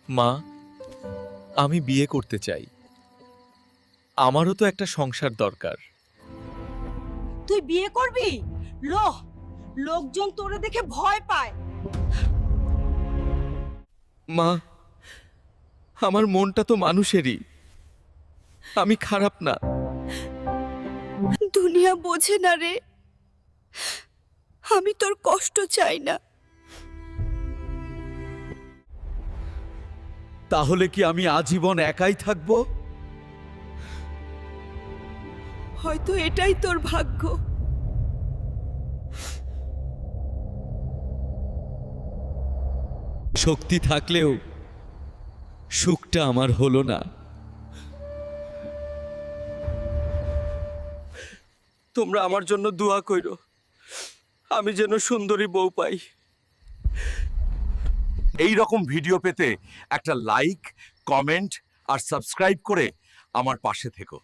মা, আমি বিয়ে করতে চাই। আমারও তো একটা সংসার দরকার। তুই বিয়ে করবি? লোকজন তোরে দেখে ভয় পায়। মা, আমার মনটা তো মানুষেরই, আমি খারাপ না। দুনিয়া বোঝে না রে, আমি তোর কষ্ট চাই না। তাহলে কি আমি আজীবন একাই থাকব? হয়তো এটাই তোর ভাগ্য। শক্তি থাকলেও সুখটা আমার হলো না। তোমরা আমার জন্য দোয়া কইরো, আমি যেন সুন্দরী বউ পাই। এই রকম ভিডিও পেতে একটা লাইক, কমেন্ট আর সাবস্ক্রাইব করে আমার পাশে থেকো।